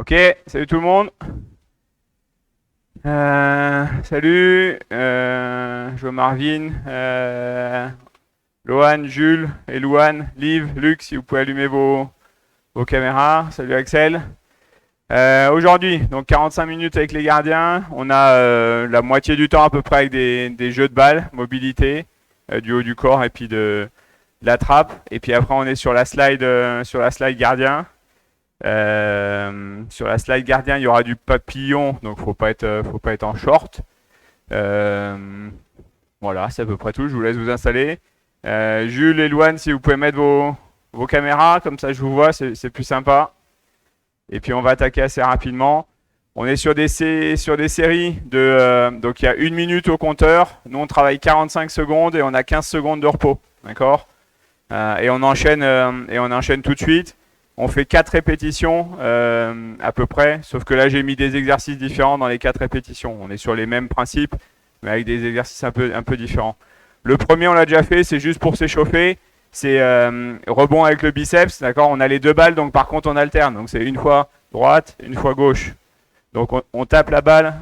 Ok, salut tout le monde. Salut, je vois Marvin, Lohan, Jules, Elouane, Liv, Luc, si vous pouvez allumer vos caméras. Salut Axel. Aujourd'hui, donc 45 minutes avec les gardiens. On a la moitié du temps à peu près avec des jeux de balles, mobilité, du haut du corps et puis de la trappe. Et puis après, on est sur la slide gardien. Sur la slide gardien, il y aura du papillon, donc faut pas être en short. Voilà, c'est à peu près tout. Je vous laisse vous installer. Jules et Louane, si vous pouvez mettre vos caméras, comme ça je vous vois, c'est plus sympa. Et puis on va attaquer assez rapidement. On est sur des séries donc il y a 1 minute au compteur. Nous on travaille 45 secondes et on a 15 secondes de repos, d'accord. Et on enchaîne tout de suite. On fait 4 répétitions à peu près, sauf que là j'ai mis des exercices différents dans les 4 répétitions. On est sur les mêmes principes, mais avec des exercices un peu différents. Le premier on l'a déjà fait, c'est juste pour s'échauffer. C'est rebond avec le biceps, d'accord. On a les 2 balles, donc par contre on alterne. Donc c'est une fois droite, une fois gauche. Donc on tape la balle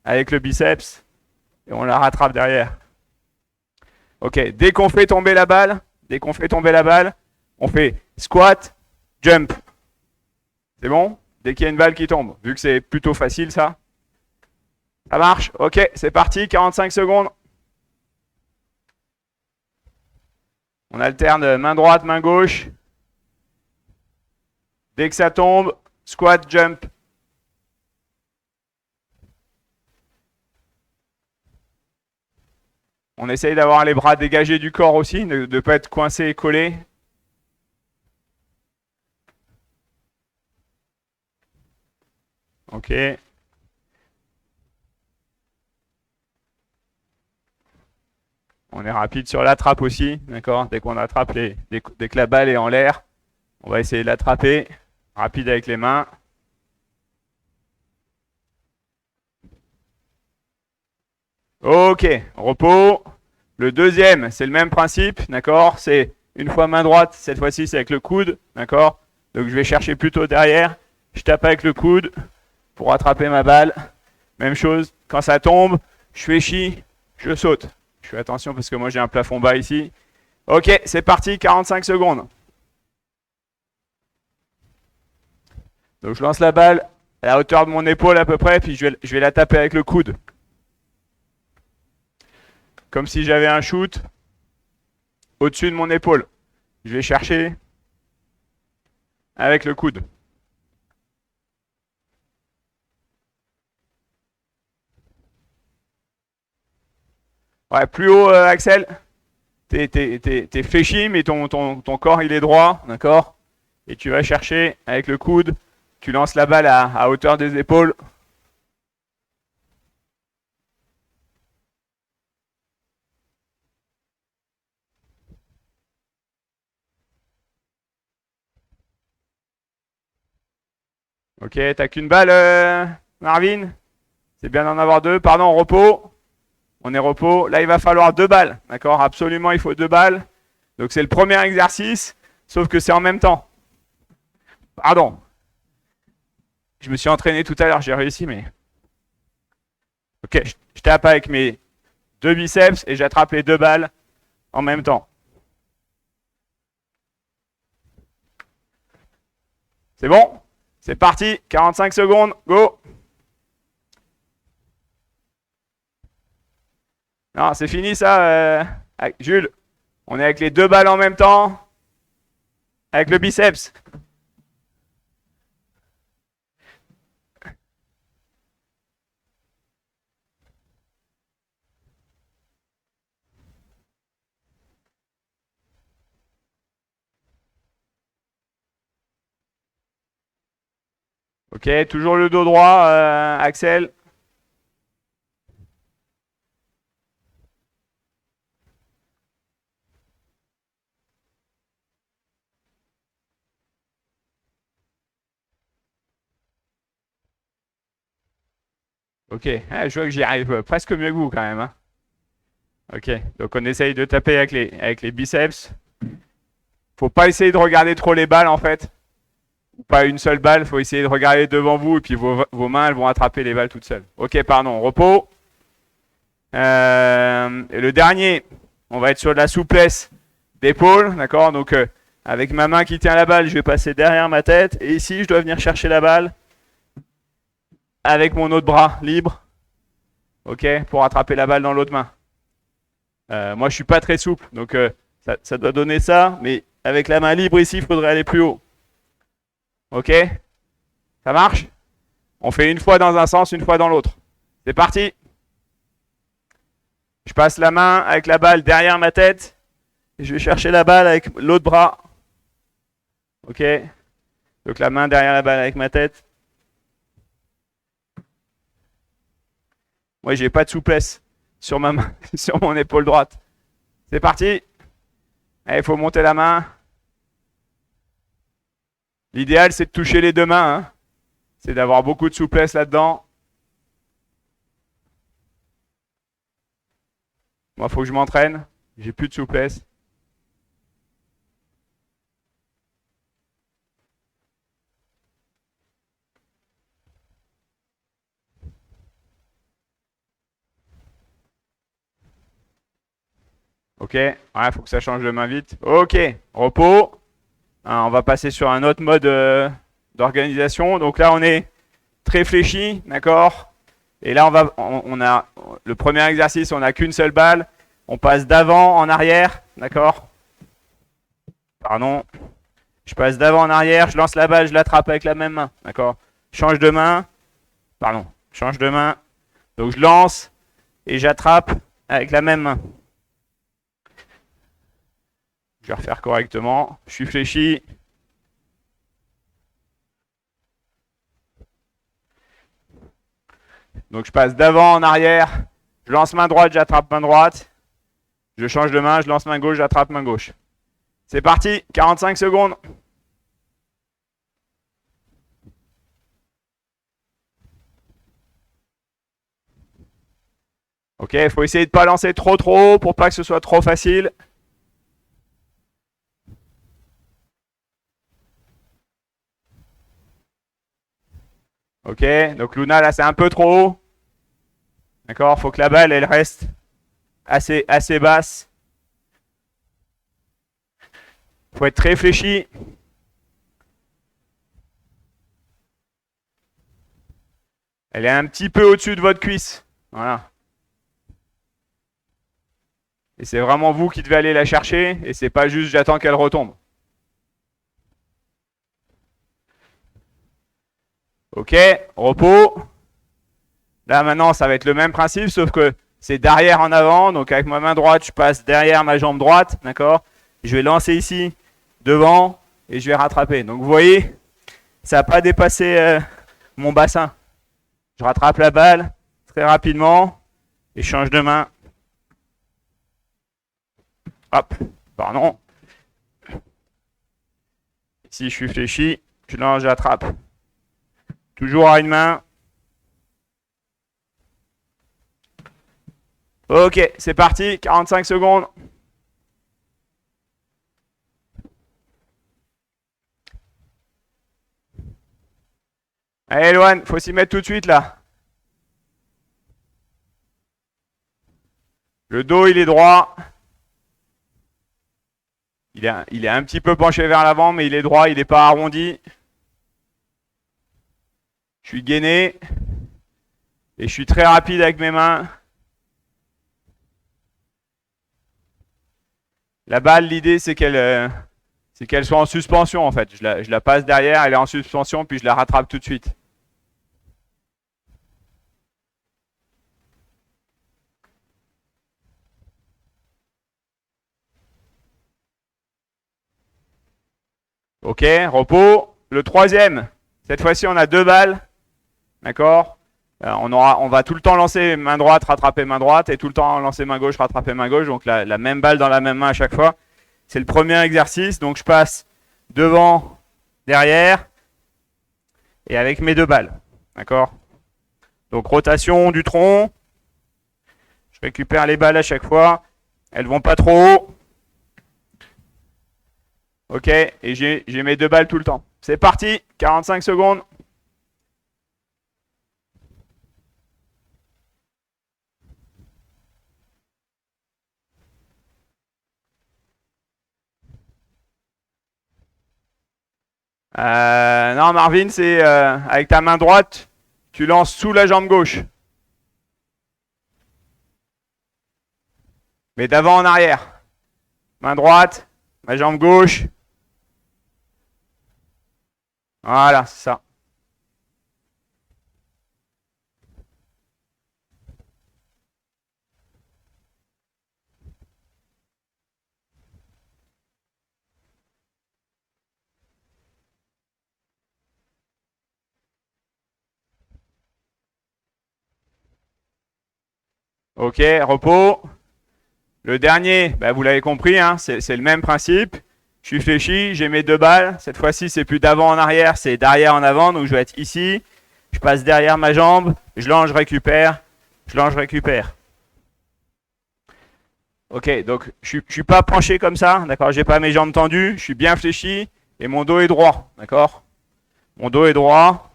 avec le biceps et on la rattrape derrière. Ok, dès qu'on fait tomber la balle, on fait squat, jump. C'est bon? Dès qu'il y a une balle qui tombe, vu que c'est plutôt facile ça. Ça marche? Ok, c'est parti, 45 secondes. On alterne main droite, main gauche. Dès que ça tombe, squat, jump. On essaye d'avoir les bras dégagés du corps aussi, de ne pas être coincé et collé. Ok. On est rapide sur l'attrape aussi, d'accord. Dès qu'on attrape dès que la balle est en l'air, on va essayer de l'attraper. Rapide avec les mains. Ok, repos. Le deuxième, c'est le même principe, d'accord. C'est une fois main droite, cette fois-ci c'est avec le coude, d'accord. Donc je vais chercher plutôt derrière. Je tape avec le coude pour attraper ma balle. Même chose, quand ça tombe, je fais chi, je saute. Je fais attention parce que moi j'ai un plafond bas ici. Ok, c'est parti, 45 secondes. Donc je lance la balle à la hauteur de mon épaule à peu près, puis je vais la taper avec le coude. Comme si j'avais un shoot au-dessus de mon épaule. Je vais chercher avec le coude. Ouais, plus haut, Axel. T'es fléchi, mais ton corps il est droit, d'accord. Et tu vas chercher avec le coude. Tu lances la balle à hauteur des épaules. Ok, t'as qu'une balle, Marvin. C'est bien d'en avoir 2. Pardon, repos. On est repos. Là, il va falloir 2 balles, d'accord. Absolument, il faut 2 balles. Donc c'est le premier exercice, sauf que c'est en même temps. Pardon. Je me suis entraîné tout à l'heure, j'ai réussi, mais... Ok, je tape avec mes 2 biceps et j'attrape les 2 balles en même temps. C'est bon? C'est parti, 45 secondes, go! Non, c'est fini ça, Jules. On est avec les 2 balles en même temps, avec le biceps. Ok, toujours le dos droit, Axel. Ok, ah, je vois que j'y arrive presque mieux que vous quand même, hein. Ok, donc on essaye de taper avec les biceps. Faut pas essayer de regarder trop les balles en fait. ou pas une seule balle, il faut essayer de regarder devant vous et puis vos mains elles vont attraper les balles toutes seules. Ok, pardon, repos. Et le dernier, on va être sur de la souplesse d'épaule, d'accord? Donc avec ma main qui tient la balle, je vais passer derrière ma tête et ici je dois venir chercher la balle avec mon autre bras libre, ok, pour attraper la balle dans l'autre main. Moi je suis pas très souple, donc ça doit donner ça, mais avec la main libre ici, il faudrait aller plus haut. Ok? Ça marche? On fait une fois dans un sens, une fois dans l'autre. C'est parti. Je passe la main avec la balle derrière ma tête. Et je vais chercher la balle avec l'autre bras. Ok? Donc la main derrière la balle avec ma tête. Moi, j'ai pas de souplesse sur ma main, sur mon épaule droite. C'est parti. Allez, il faut monter la main. L'idéal, c'est de toucher les deux mains. Hein. C'est d'avoir beaucoup de souplesse là-dedans. Moi, il faut que je m'entraîne. J'ai plus de souplesse. Ok, ouais, faut que ça change de main vite. Ok, repos. Hein, on va passer sur un autre mode d'organisation. Donc là, on est très fléchi, d'accord? Et là, on a le premier exercice, on n'a qu'une seule balle. On passe d'avant en arrière, d'accord? Pardon. Je passe d'avant en arrière, je lance la balle, je l'attrape avec la même main, d'accord? Change de main. Pardon, change de main. Donc je lance et j'attrape avec la même main. Je vais refaire correctement. Je suis fléchi. Donc je passe d'avant en arrière. Je lance main droite, j'attrape main droite. Je change de main, je lance main gauche, j'attrape main gauche. C'est parti, 45 secondes. Ok, il faut essayer de ne pas lancer trop haut pour pas que ce soit trop facile. Ok, donc Luna là c'est un peu trop haut. D'accord, faut que la balle elle reste assez basse. Faut être très fléchi. Elle est un petit peu au-dessus de votre cuisse. Voilà. Et c'est vraiment vous qui devez aller la chercher. Et c'est pas juste j'attends qu'elle retombe. Ok, repos. Là maintenant ça va être le même principe sauf que c'est derrière en avant. Donc avec ma main droite je passe derrière ma jambe droite. D'accord. Je vais lancer ici devant et je vais rattraper. Donc vous voyez, ça n'a pas dépassé mon bassin. Je rattrape la balle très rapidement et je change de main. Hop, pardon. Ici, je suis fléchi, je lance, j'attrape. Toujours à une main. Ok, c'est parti, 45 secondes. Allez, Loane, faut s'y mettre tout de suite là. Le dos, il est droit. Il est un petit peu penché vers l'avant, mais il est droit, il n'est pas arrondi. Je suis gainé. Et je suis très rapide avec mes mains. La balle, l'idée, c'est qu'elle soit en suspension, en fait. Je la passe derrière, elle est en suspension, puis je la rattrape tout de suite. Ok, repos. Le troisième. Cette fois-ci, on a deux balles. D'accord? On va tout le temps lancer main droite, rattraper main droite, et tout le temps lancer main gauche, rattraper main gauche. Donc la même balle dans la même main à chaque fois. C'est le premier exercice. Donc je passe devant, derrière, et avec mes deux balles. D'accord? Donc rotation du tronc. Je récupère les balles à chaque fois. Elles vont pas trop haut. Ok? Et j'ai mes deux balles tout le temps. C'est parti, 45 secondes. Non, Marvin, c'est avec ta main droite, tu lances sous la jambe gauche. Mais d'avant en arrière. Main droite, ma jambe gauche. Voilà, c'est ça. Ok, repos. Le dernier, bah, vous l'avez compris, hein, c'est le même principe. Je suis fléchi, j'ai mes deux balles. Cette fois-ci, c'est plus d'avant en arrière, c'est d'arrière en avant. Donc je vais être ici. Je passe derrière ma jambe. Je lance, je récupère. Je lance, je récupère. Ok, donc je suis pas penché comme ça, d'accord? J'ai pas mes jambes tendues, je suis bien fléchi et mon dos est droit, d'accord? Mon dos est droit.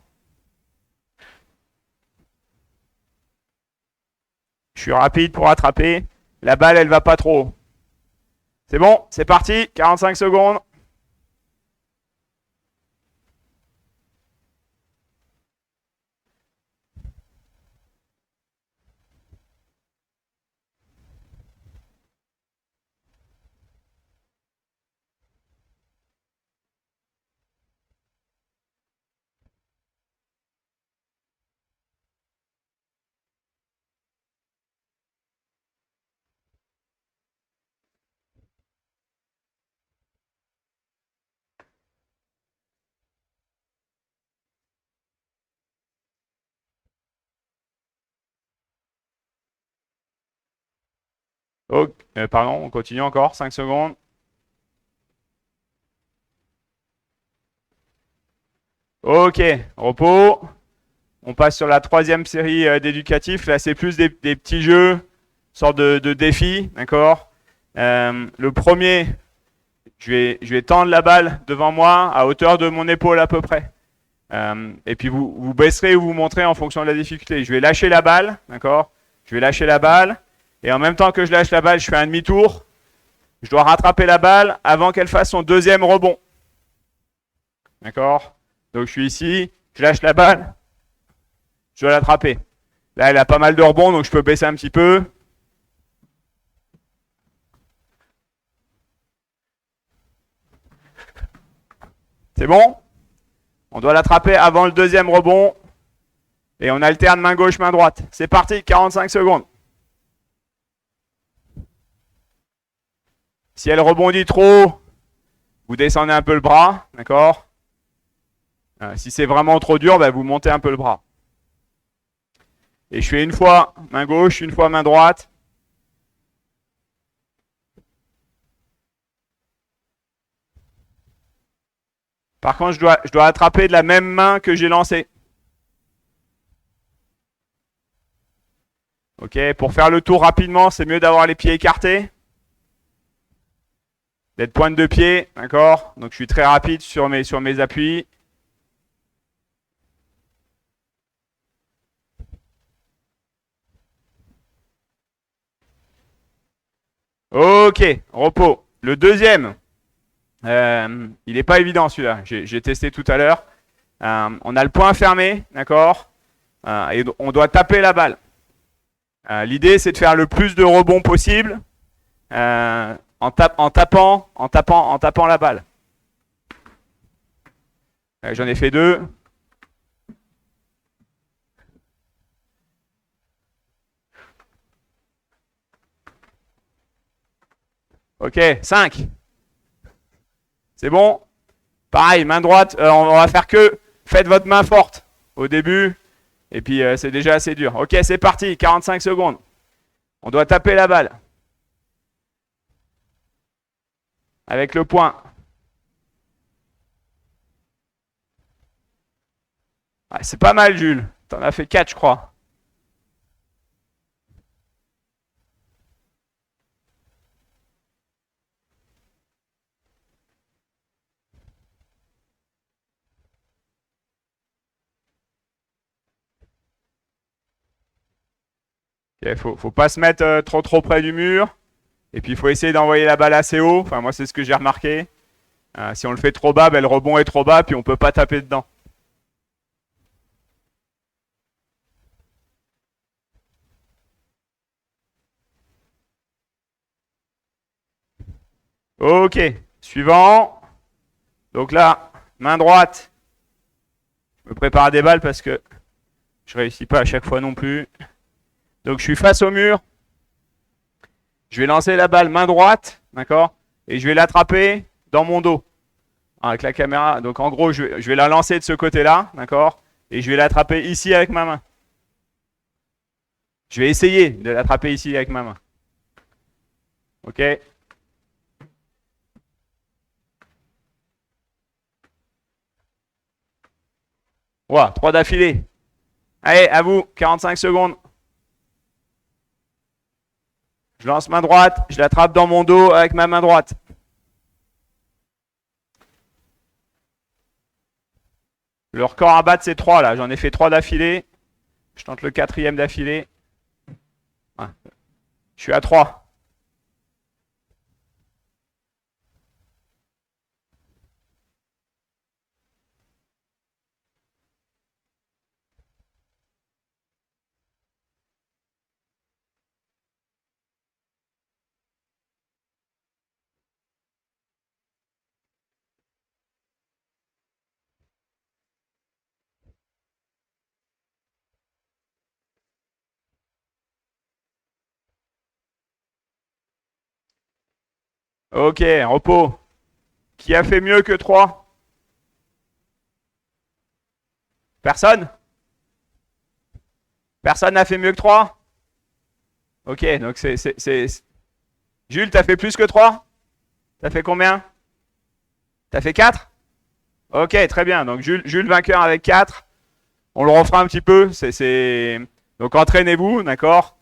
Je suis rapide pour attraper. La balle, elle va pas trop. C'est bon, c'est parti, 45 secondes. Oh, pardon, on continue encore, 5 secondes. Ok, repos. On passe sur la troisième série d'éducatifs. Là, c'est plus des petits jeux, sorte de défis, d'accord? Le premier, je vais tendre la balle devant moi à hauteur de mon épaule à peu près. Et puis vous baisserez ou vous montrez en fonction de la difficulté. Je vais lâcher la balle, d'accord? Je vais lâcher la balle. Et en même temps que je lâche la balle, je fais un demi-tour. Je dois rattraper la balle avant qu'elle fasse son deuxième rebond. D'accord? Donc je suis ici, je lâche la balle, je dois l'attraper. Là, elle a pas mal de rebonds, donc je peux baisser un petit peu. C'est bon? On doit l'attraper avant le deuxième rebond. Et on alterne main gauche, main droite. C'est parti, 45 secondes. Si elle rebondit trop, vous descendez un peu le bras, d'accord? Si c'est vraiment trop dur, bah, vous montez un peu le bras. Et je fais une fois main gauche, une fois main droite. Par contre, je dois attraper de la même main que j'ai lancé. Ok, pour faire le tour rapidement, c'est mieux d'avoir les pieds écartés. D'être pointe de pied, d'accord? Donc je suis très rapide sur mes appuis. Ok, repos. Le deuxième, il n'est pas évident celui-là. J'ai testé tout à l'heure. On a le poing fermé, d'accord? Et on doit taper la balle. L'idée, c'est de faire le plus de rebonds possible en tapant la balle. J'en ai fait deux. Ok, 5. C'est bon? Pareil, main droite, on va faire que faites votre main forte au début. Et puis c'est déjà assez dur. Ok, c'est parti, 45 secondes. On doit taper la balle. Avec le poing. Ouais, c'est pas mal, Jules. T'en as fait 4, je crois. Ok, faut pas se mettre trop près du mur. Et puis il faut essayer d'envoyer la balle assez haut. Enfin, moi, c'est ce que j'ai remarqué. Si on le fait trop bas, ben, le rebond est trop bas, puis on peut pas taper dedans. Ok, suivant. Donc là, main droite. Je me prépare des balles parce que je réussis pas à chaque fois non plus. Donc je suis face au mur. Je vais lancer la balle main droite, d'accord? Et je vais l'attraper dans mon dos avec la caméra. Donc en gros, je vais la lancer de ce côté-là, d'accord? Et je vais l'attraper ici avec ma main. Je vais essayer de l'attraper ici avec ma main. Ok? Ouah, 3 d'affilée. Allez, à vous, 45 secondes. Je lance main droite, je l'attrape dans mon dos avec ma main droite. Le record à battre, c'est 3 là. J'en ai fait 3 d'affilée. Je tente le 4e d'affilée. Ouais. Je suis à 3. Ok, repos. Qui a fait mieux que 3? Personne? Personne n'a fait mieux que 3? Ok, donc Jules, t'as fait plus que 3? T'as fait combien? T'as fait 4? Ok, très bien. Donc Jules vainqueur avec 4. On le refera un petit peu. Donc entraînez-vous, d'accord?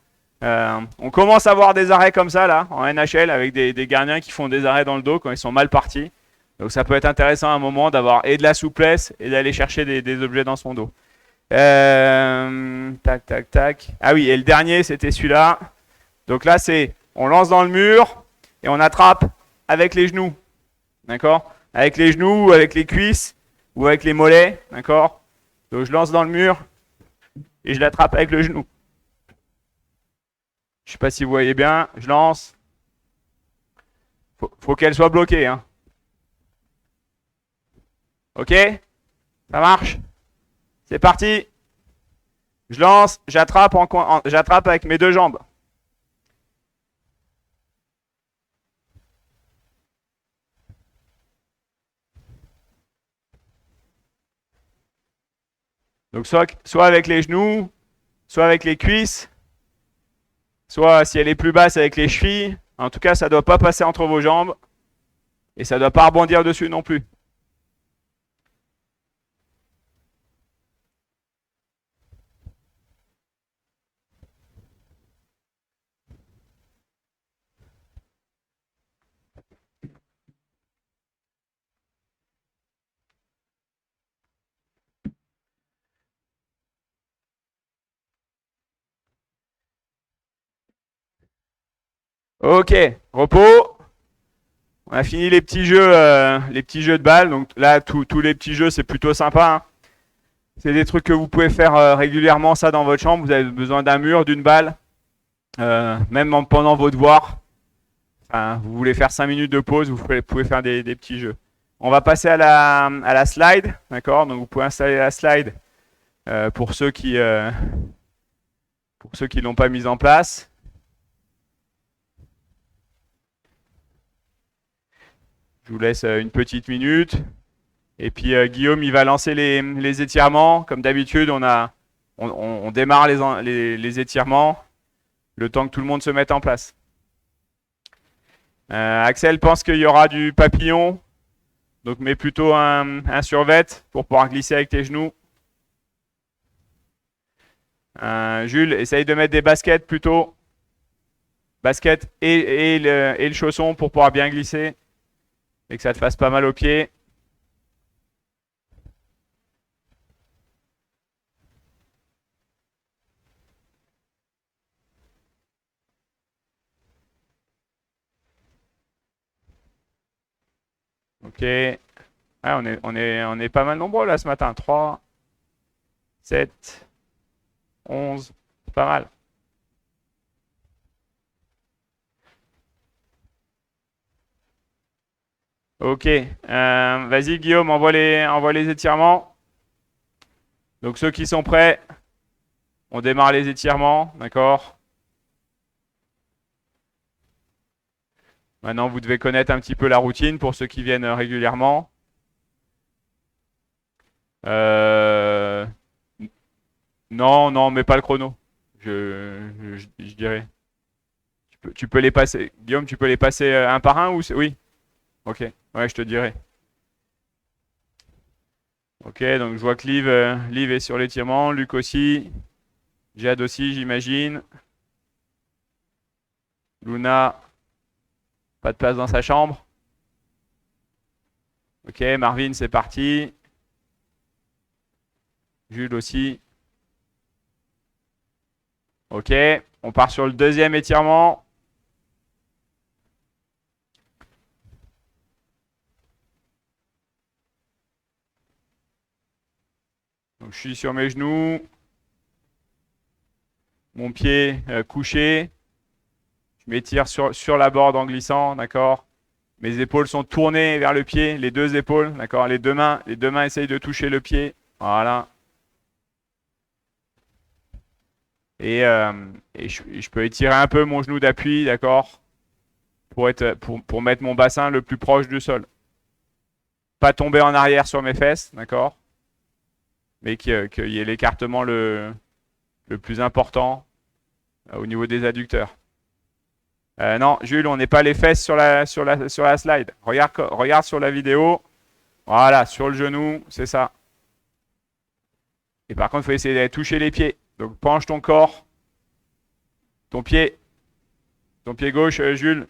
On commence à voir des arrêts comme ça, là, en NHL, avec des gardiens qui font des arrêts dans le dos quand ils sont mal partis. Donc ça peut être intéressant à un moment d'avoir et de la souplesse et d'aller chercher des objets dans son dos. Tac, tac, tac. Ah oui, et le dernier, c'était celui-là. Donc là, on lance dans le mur et on attrape avec les genoux. D'accord? Avec les genoux, ou avec les cuisses, ou avec les mollets. D'accord? Donc je lance dans le mur et je l'attrape avec le genou. Je sais pas si vous voyez bien. Je lance. Faut qu'elle soit bloquée. Hein. Ok? Ça marche? C'est parti. Je lance, j'attrape avec mes deux jambes. Donc soit avec les genoux, soit avec les cuisses, soit si elle est plus basse avec les chevilles. En tout cas, ça ne doit pas passer entre vos jambes et ça ne doit pas rebondir dessus non plus. Ok, repos. On a fini les petits jeux de balles. Donc là, tous les petits jeux, c'est plutôt sympa. Hein. C'est des trucs que vous pouvez faire régulièrement, ça, dans votre chambre. Vous avez besoin d'un mur, d'une balle, même pendant vos devoirs. Enfin, vous voulez faire 5 minutes de pause, vous pouvez faire des petits jeux. On va passer à la slide, d'accord? Donc vous pouvez installer la slide pour ceux qui l'ont pas mise en place. Je vous laisse une petite minute. Et puis Guillaume, il va lancer les étirements. Comme d'habitude, on démarre les étirements le temps que tout le monde se mette en place. Axel pense qu'il y aura du papillon, donc mets plutôt un survêt pour pouvoir glisser avec tes genoux. Jules, essaye de mettre des baskets plutôt. Baskets et le chausson pour pouvoir bien glisser et que ça te fasse pas mal aux pieds. Ok. Ah, on est pas mal nombreux là ce matin. 3, 7, 11. C'est pas mal. Ok. Vas-y Guillaume, envoie les étirements. Donc ceux qui sont prêts, on démarre les étirements, d'accord? Maintenant, vous devez connaître un petit peu la routine pour ceux qui viennent régulièrement. Euh, Non, non, mais pas le chrono. Je dirais. Tu peux les passer. Guillaume, tu peux les passer un par un ou oui? Ok. Ouais, je te dirai. Ok, donc je vois que Liv est sur l'étirement, Luc aussi, Jade aussi, j'imagine. Luna, pas de place dans sa chambre. Ok, Marvin, c'est parti. Jules aussi. Ok, on part sur le deuxième étirement. Donc je suis sur mes genoux, mon pied couché. Je m'étire sur la board en glissant, d'accord? Mes épaules sont tournées vers le pied, les deux épaules, d'accord? Les deux mains essayent de toucher le pied. Voilà. Et je peux étirer un peu mon genou d'appui, d'accord? Pour mettre mon bassin le plus proche du sol. Pas tomber en arrière sur mes fesses, d'accord? Mais qu'il y ait l'écartement le plus important au niveau des adducteurs. Non, Jules, on n'est pas les fesses sur la slide. Regarde sur la vidéo. Voilà, sur le genou, c'est ça. Et par contre, il faut essayer d'aller toucher les pieds. Donc penche ton corps, ton pied gauche, Jules.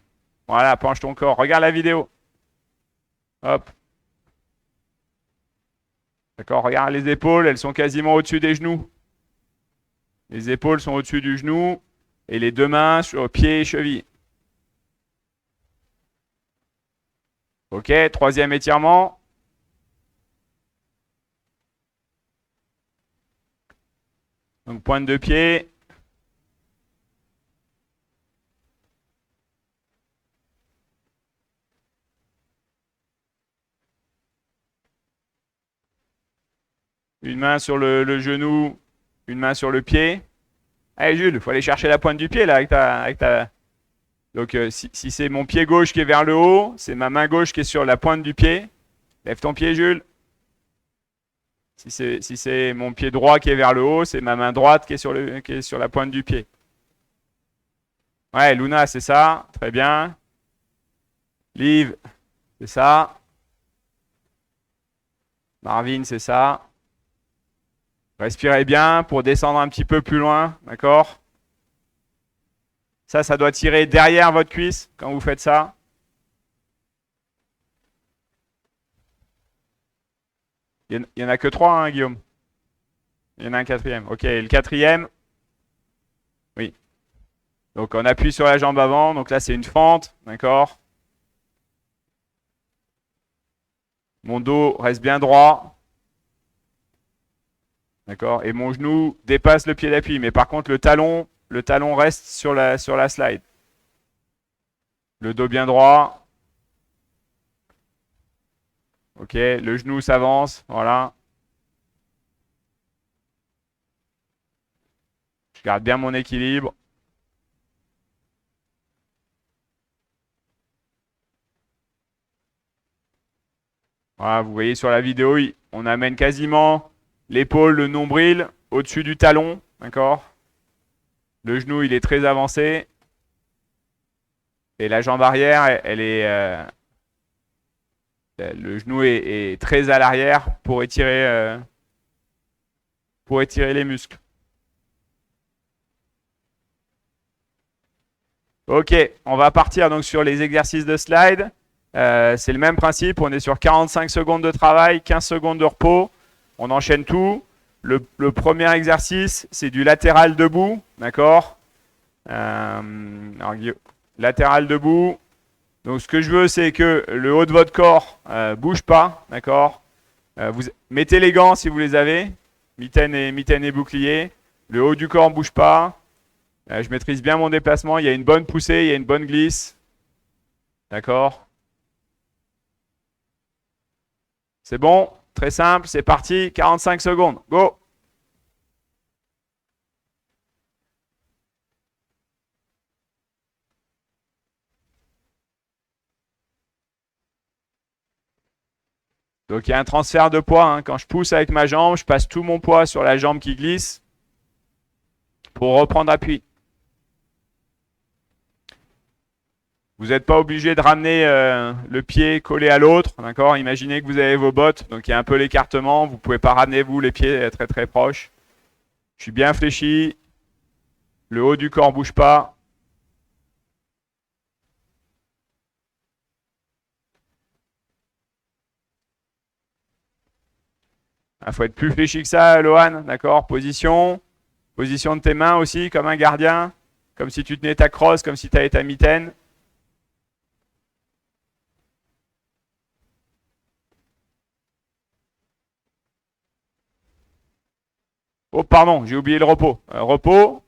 Voilà, penche ton corps. Regarde la vidéo. Hop. D'accord, regarde les épaules, elles sont quasiment au-dessus des genoux. Les épaules sont au-dessus du genou et les deux mains sur pieds et chevilles. Ok, troisième étirement. Donc pointe de pied. Une main sur le genou, une main sur le pied. Allez Jules, il faut aller chercher la pointe du pied là avec ta... Donc si c'est mon pied gauche qui est vers le haut, c'est ma main gauche qui est sur la pointe du pied. Lève ton pied Jules. Si c'est mon pied droit qui est vers le haut, c'est ma main droite qui est sur la pointe du pied. Ouais, Luna, c'est ça. Très bien. Liv, c'est ça. Marvin, c'est ça. Respirez bien pour descendre un petit peu plus loin, d'accord? Ça doit tirer derrière votre cuisse quand vous faites ça. Il y en a que trois, hein, Guillaume. Il y en a un quatrième. Ok, et le quatrième, oui. Donc on appuie sur la jambe avant. Donc là, c'est une fente, d'accord? Mon dos reste bien droit. D'accord? Et mon genou dépasse le pied d'appui. Mais par contre, le talon reste sur la slide. Le dos bien droit. Ok, le genou s'avance. Voilà. Je garde bien mon équilibre. Voilà, vous voyez sur la vidéo, on amène quasiment l'épaule, le nombril au-dessus du talon. D'accord? Le genou, il est très avancé. Et la jambe arrière, le genou est très à l'arrière pour étirer les muscles. Ok, on va partir donc sur les exercices de slide. C'est le même principe, on est sur 45 secondes de travail, 15 secondes de repos. On enchaîne tout. Le premier exercice, c'est du latéral debout, d'accord? Latéral debout. Donc ce que je veux, c'est que le haut de votre corps bouge pas, d'accord? Vous mettez les gants si vous les avez, mitaine et bouclier. Le haut du corps ne bouge pas. Je maîtrise bien mon déplacement. Il y a une bonne poussée, il y a une bonne glisse. D'accord? C'est bon, très simple, c'est parti. 45 secondes. Go! Donc il y a un transfert de poids, hein. Quand je pousse avec ma jambe, je passe tout mon poids sur la jambe qui glisse pour reprendre appui. Vous n'êtes pas obligé de ramener le pied collé à l'autre, d'accord? Imaginez que vous avez vos bottes, donc il y a un peu l'écartement. Vous ne pouvez pas ramener vous les pieds très très proches. Je suis bien fléchi. Le haut du corps ne bouge pas. Il faut être plus fléchi que ça, Lohan, d'accord? Position. Position de tes mains aussi, comme un gardien. Comme si tu tenais ta crosse, comme si tu avais ta mitaine. Oh, pardon, j'ai oublié le repos. Repos.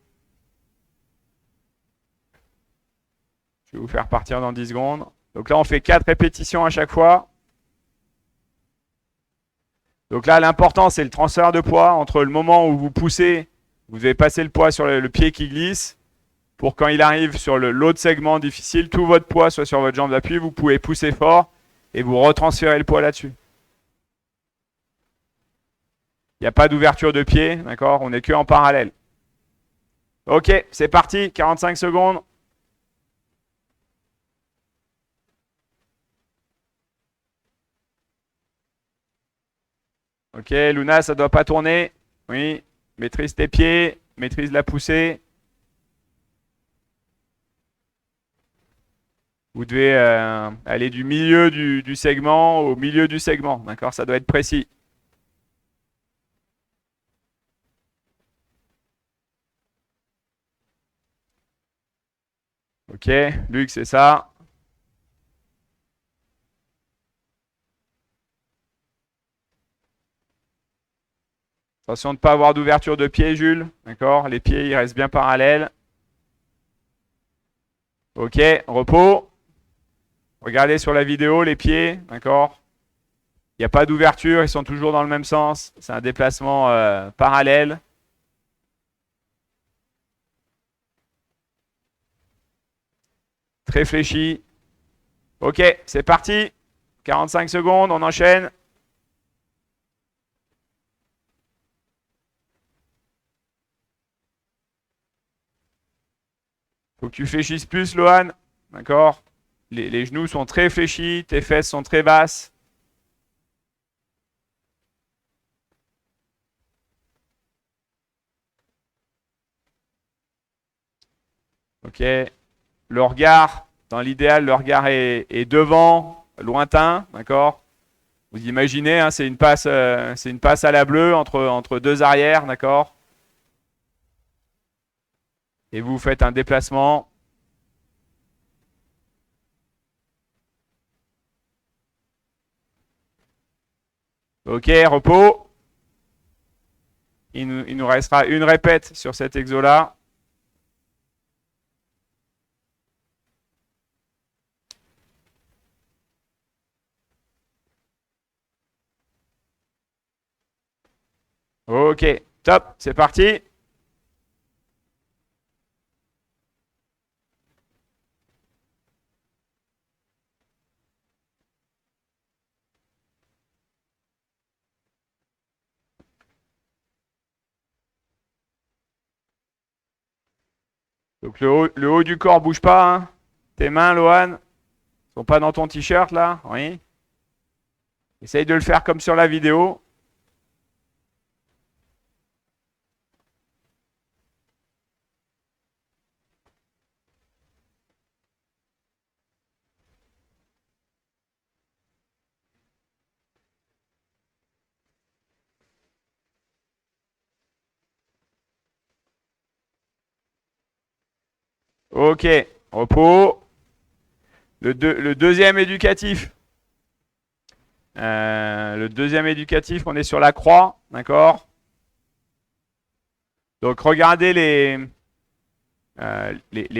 Je vais vous faire partir dans 10 secondes. Donc là, on fait 4 répétitions à chaque fois. Donc là, l'important, c'est le transfert de poids entre le moment où vous poussez, vous devez passer le poids sur le pied qui glisse, pour quand il arrive sur l'autre segment difficile, tout votre poids soit sur votre jambe d'appui, vous pouvez pousser fort et vous retransférez le poids là-dessus. Il n'y a pas d'ouverture de pied, d'accord? On n'est que en parallèle. Ok, c'est parti, 45 secondes. Ok, Luna, ça ne doit pas tourner. Oui, maîtrise tes pieds, maîtrise la poussée. Vous devez aller du milieu du segment au milieu du segment, d'accord? Ça doit être précis. Ok, Luc, c'est ça. Attention de ne pas avoir d'ouverture de pied, Jules. D'accord? Les pieds, ils restent bien parallèles. Ok, repos. Regardez sur la vidéo les pieds. D'accord? Il n'y a pas d'ouverture, ils sont toujours dans le même sens. C'est un déplacement parallèle. Très fléchi. Ok, c'est parti. 45 secondes, on enchaîne. Faut que tu fléchisses plus, Lohan. D'accord? Les genoux sont très fléchis, tes fesses sont très basses. Ok. Le regard, dans l'idéal, le regard est devant, lointain, d'accord? Vous imaginez, hein, c'est une passe à la bleue entre deux arrières, d'accord? Et vous faites un déplacement. Ok, repos. Il nous restera une répète sur cet exo-là. Ok, top, c'est parti. Donc le haut du corps bouge pas, hein. Tes mains, Lohan, sont pas dans ton t-shirt là, oui. Essaye de le faire comme sur la vidéo. Ok, repos. Le deuxième éducatif. Le deuxième éducatif, on est sur la croix, d'accord? Donc regardez les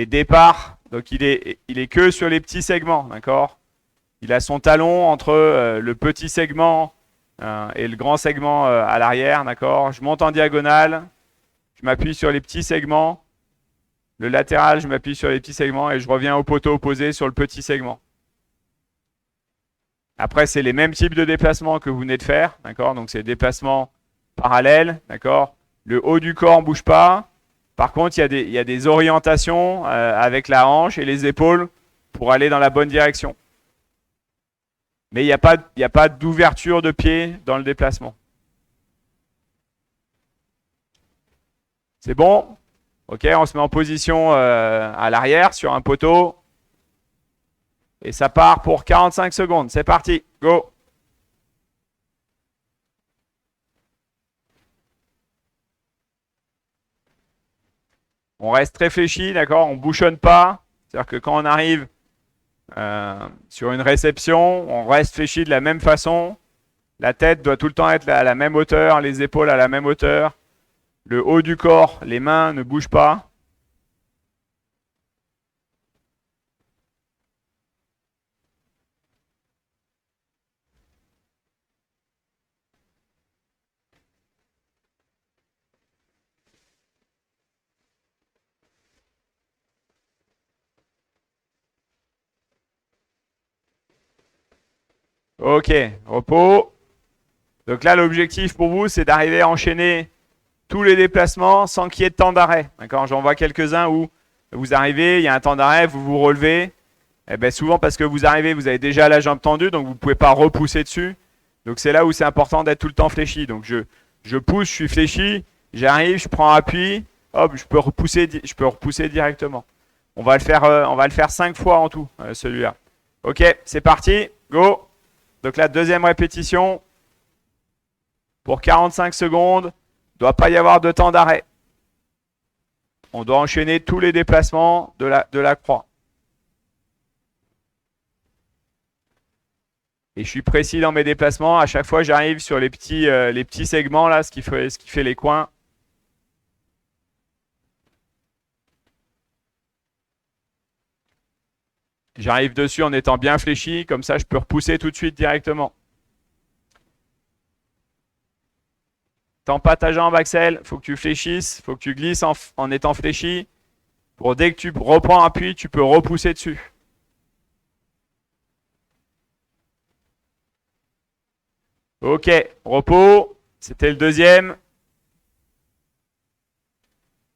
départs. Donc il est que sur les petits segments, d'accord? Il a son talon entre le petit segment et le grand segment à l'arrière, d'accord? Je monte en diagonale, je m'appuie sur les petits segments. Le latéral, je m'appuie sur les petits segments et je reviens au poteau opposé sur le petit segment. Après, c'est les mêmes types de déplacements que vous venez de faire, d'accord? Donc, c'est des déplacements parallèles, d'accord? Le haut du corps ne bouge pas. Par contre, il y a des orientations avec la hanche et les épaules pour aller dans la bonne direction. Mais il n'y a pas d'ouverture de pied dans le déplacement. C'est bon? Ok, on se met en position à l'arrière sur un poteau. Et ça part pour 45 secondes. C'est parti, go! On reste réfléchi, d'accord? On bouchonne pas. C'est-à-dire que quand on arrive sur une réception, on reste fléchi de la même façon. La tête doit tout le temps être à la même hauteur, les épaules à la même hauteur. Le haut du corps, les mains ne bougent pas. Ok, repos. Donc là, l'objectif pour vous, c'est d'arriver à enchaîner tous les déplacements sans qu'il y ait de temps d'arrêt. D'accord? J'en vois quelques-uns où vous arrivez, il y a un temps d'arrêt, vous vous relevez. Eh ben souvent parce que vous arrivez, vous avez déjà la jambe tendue, donc vous ne pouvez pas repousser dessus. Donc c'est là où c'est important d'être tout le temps fléchi. Donc je pousse, je suis fléchi, j'arrive, je prends appui, hop, je peux repousser directement. On va le faire 5 fois en tout, celui-là. Ok, c'est parti, go. Donc la deuxième répétition pour 45 secondes. Il ne doit pas y avoir de temps d'arrêt. On doit enchaîner tous les déplacements de la croix. Et je suis précis dans mes déplacements. À chaque fois, j'arrive sur les petits segments, là, ce qui fait les coins. J'arrive dessus en étant bien fléchi. Comme ça, je peux repousser tout de suite directement. Tends pas ta jambe, Axel. Faut que tu fléchisses. Faut que tu glisses en étant fléchi. Pour dès que tu reprends appui, tu peux repousser dessus. Ok, repos. C'était le deuxième.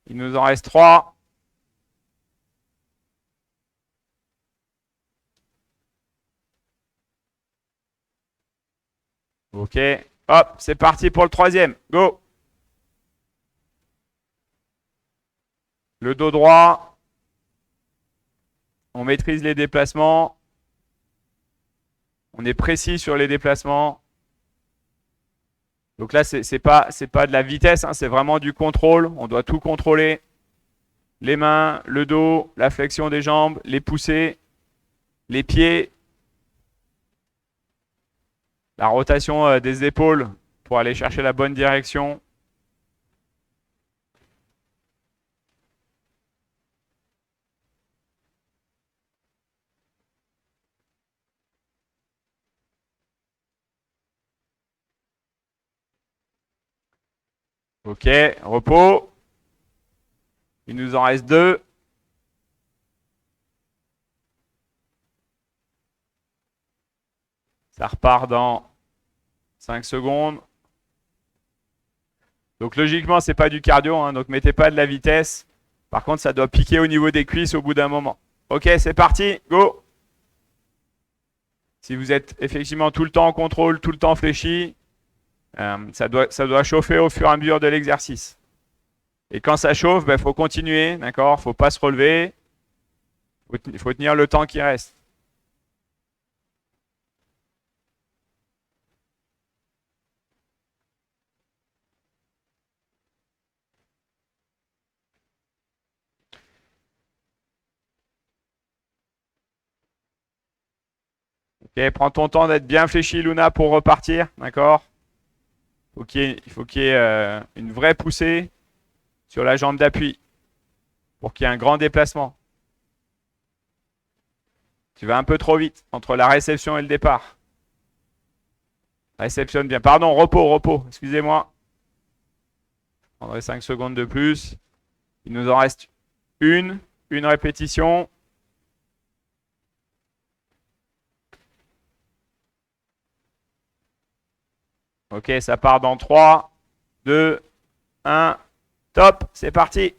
Il nous en reste 3. Ok, hop, c'est parti pour le troisième. Go. Le dos droit. On maîtrise les déplacements. On est précis sur les déplacements. Donc là, c'est pas de la vitesse, hein, c'est vraiment du contrôle. On doit tout contrôler. Les mains, le dos, la flexion des jambes, les poussées, les pieds, la rotation des épaules pour aller chercher la bonne direction. Ok, repos. Il nous en reste 2. Ça repart dans 5 secondes. Donc logiquement, c'est pas du cardio, hein, donc mettez pas de la vitesse. Par contre, ça doit piquer au niveau des cuisses au bout d'un moment. Ok, c'est parti, go. Si vous êtes effectivement tout le temps en contrôle, tout le temps fléchi, ça doit chauffer au fur et à mesure de l'exercice. Et quand ça chauffe, il faut continuer, d'accord? Faut pas se relever. Il faut tenir le temps qui reste. Ok, prends ton temps d'être bien fléchi, Luna, pour repartir. D'accord? Il faut qu'il y ait une vraie poussée sur la jambe d'appui pour qu'il y ait un grand déplacement. Tu vas un peu trop vite entre la réception et le départ. Réceptionne bien. Pardon, repos, repos. Excusez-moi. Je prendrai 5 secondes de plus. Il nous en reste une répétition. Ok, ça part dans 3, 2, 1. Top, c'est parti.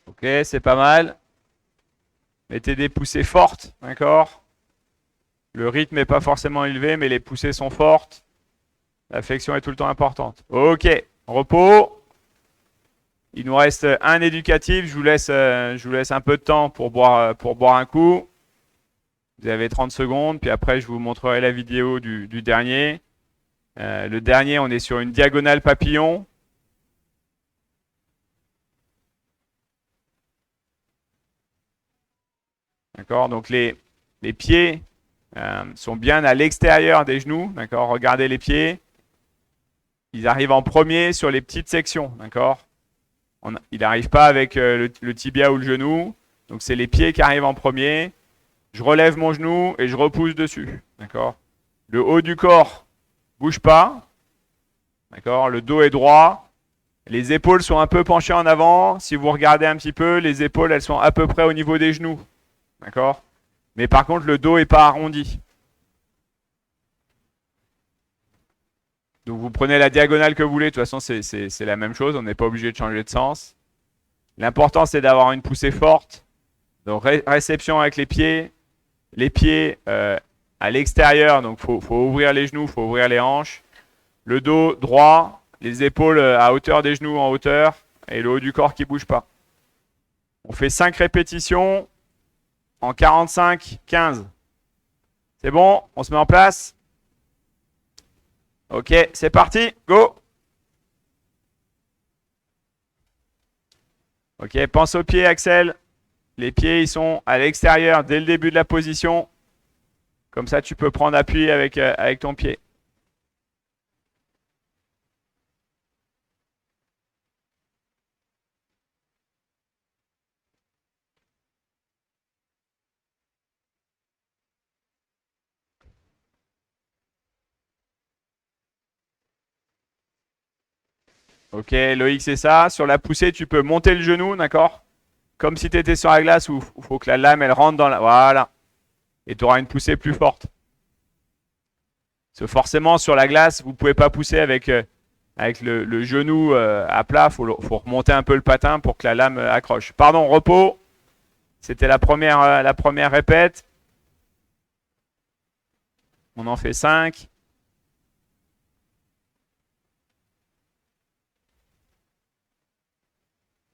Ok, c'est pas mal. Mettez des poussées fortes, d'accord? Le rythme n'est pas forcément élevé, mais les poussées sont fortes. La flexion est tout le temps importante. Ok, repos. Il nous reste un éducatif. Je vous laisse un peu de temps pour boire un coup. Vous avez 30 secondes, puis après, je vous montrerai la vidéo du dernier. Le dernier, on est sur une diagonale papillon. D'accord? Donc, les pieds sont bien à l'extérieur des genoux. D'accord? Regardez les pieds. Ils arrivent en premier sur les petites sections. D'accord? Il n'arrive pas avec le tibia ou le genou. Donc, c'est les pieds qui arrivent en premier. Je relève mon genou et je repousse dessus. D'accord? Le haut du corps bouge pas. D'accord? Le dos est droit. Les épaules sont un peu penchées en avant. Si vous regardez un petit peu, les épaules, elles sont à peu près au niveau des genoux. D'accord? Mais par contre, le dos n'est pas arrondi. Donc vous prenez la diagonale que vous voulez. De toute façon, c'est la même chose. On n'est pas obligé de changer de sens. L'important, c'est d'avoir une poussée forte. Donc réception avec les pieds. Les pieds à l'extérieur. Donc faut ouvrir les genoux, faut ouvrir les hanches. Le dos droit. Les épaules à hauteur des genoux en hauteur. Et le haut du corps qui ne bouge pas. On fait 5 répétitions en 45, 15. C'est bon? On se met en place? Ok, c'est parti, go! Ok, pense aux pieds, Axel. Les pieds, ils sont à l'extérieur dès le début de la position. Comme ça, tu peux prendre appui avec ton pied. Ok, Loïc, c'est ça. Sur la poussée, tu peux monter le genou, d'accord? Comme si tu étais sur la glace où il faut que la lame, elle rentre dans la... Voilà. Et tu auras une poussée plus forte. Parce que forcément, sur la glace, vous ne pouvez pas pousser avec le genou à plat. Faut remonter un peu le patin pour que la lame accroche. Pardon, repos. C'était la première répète. On en fait 5.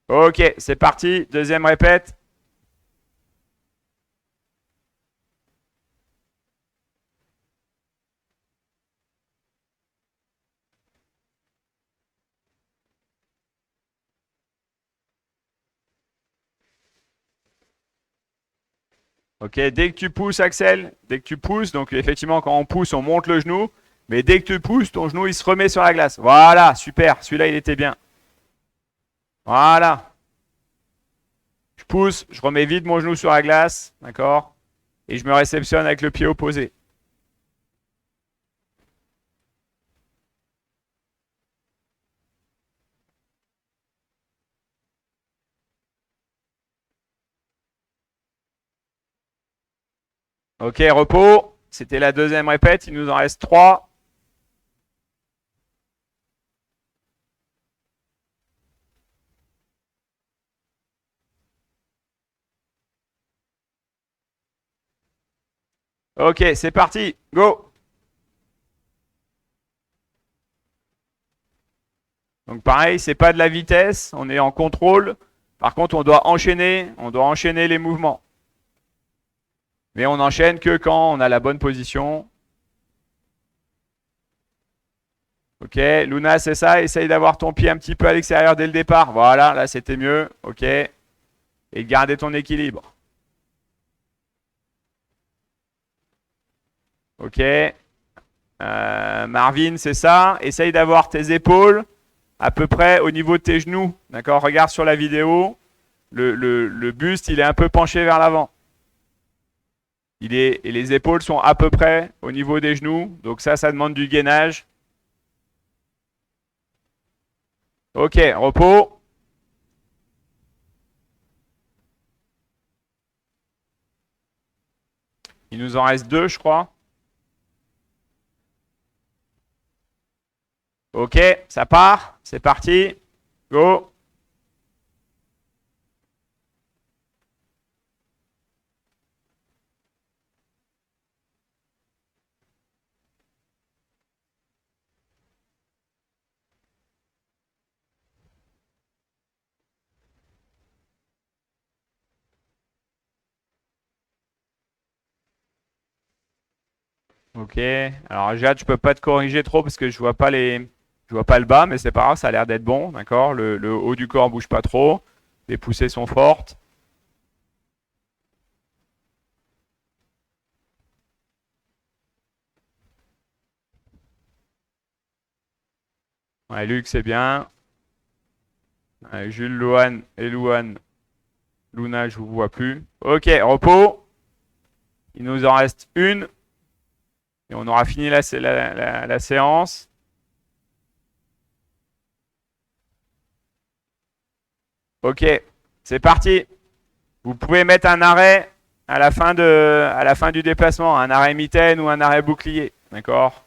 Ok, c'est parti. Deuxième répète. Ok, dès que tu pousses, Axel, dès que tu pousses, donc effectivement, quand on pousse, on monte le genou. Mais dès que tu pousses, ton genou, il se remet sur la glace. Voilà, super. Celui-là, il était bien. Voilà. Je pousse, je remets vite mon genou sur la glace. D'accord? Et je me réceptionne avec le pied opposé. Ok, repos. C'était la deuxième répète. Il nous en reste 3. Ok, c'est parti. Go. Donc pareil, c'est pas de la vitesse, on est en contrôle. Par contre, on doit enchaîner les mouvements. Mais on n'enchaîne que quand on a la bonne position. Ok, Luna, c'est ça. Essaye d'avoir ton pied un petit peu à l'extérieur dès le départ. Voilà, là c'était mieux. Ok. Et de garder ton équilibre. Ok. Marvin, c'est ça. Essaye d'avoir tes épaules à peu près au niveau de tes genoux. D'accord? Regarde sur la vidéo. Le buste, il est un peu penché vers l'avant. Et les épaules sont à peu près au niveau des genoux. Donc ça demande du gainage. Ok, repos. Il nous en reste 2, je crois. Ok, ça part. C'est parti. Go. Ok. Alors Jade, je peux pas te corriger trop parce que je vois pas le bas, mais c'est pas grave, ça a l'air d'être bon, d'accord. Le haut du corps bouge pas trop. Les poussées sont fortes. Ouais, Luc, c'est bien. Ouais, Jules, Loane et Louane. Luna, je vous vois plus. Ok, repos. Il nous en reste une. Et on aura fini la séance. Ok, c'est parti. Vous pouvez mettre un arrêt à la fin du déplacement, un arrêt mitaine ou un arrêt bouclier. D'accord?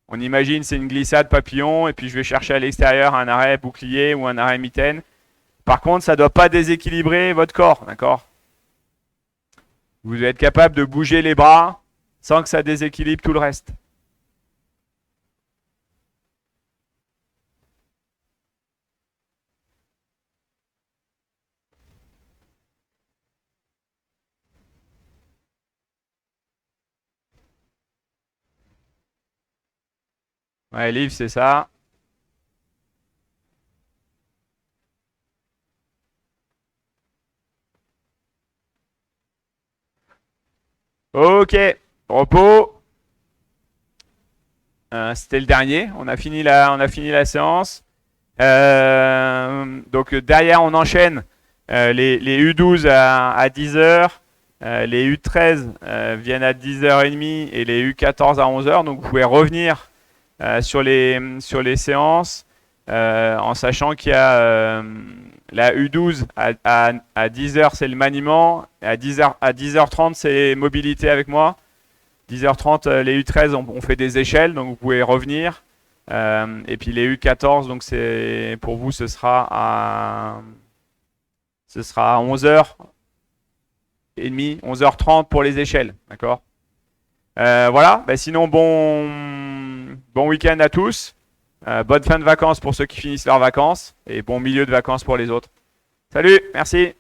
On imagine c'est une glissade papillon et puis je vais chercher à l'extérieur un arrêt bouclier ou un arrêt mitaine. Par contre, ça ne doit pas déséquilibrer votre corps. D'accord? Vous devez être capable de bouger les bras sans que ça déséquilibre tout le reste. Ouais, Liv, c'est ça. Ok, repos. C'était le dernier. On a fini la séance. Donc derrière, on enchaîne les U12 à 10h. Les U13 viennent à 10h30 et les U14 à 11h. Donc vous pouvez revenir sur les séances en sachant qu'il y a la U12 à 10h, c'est le maniement. Et à 10h30, c'est mobilité avec moi. 10h30, les U13, on fait des échelles, donc vous pouvez revenir. Et puis les U14, donc pour vous, ce sera à 11h30, 11h30 pour les échelles, d'accord? Voilà, bah sinon bon week-end à tous. Bonne fin de vacances pour ceux qui finissent leurs vacances et bon milieu de vacances pour les autres. Salut, merci.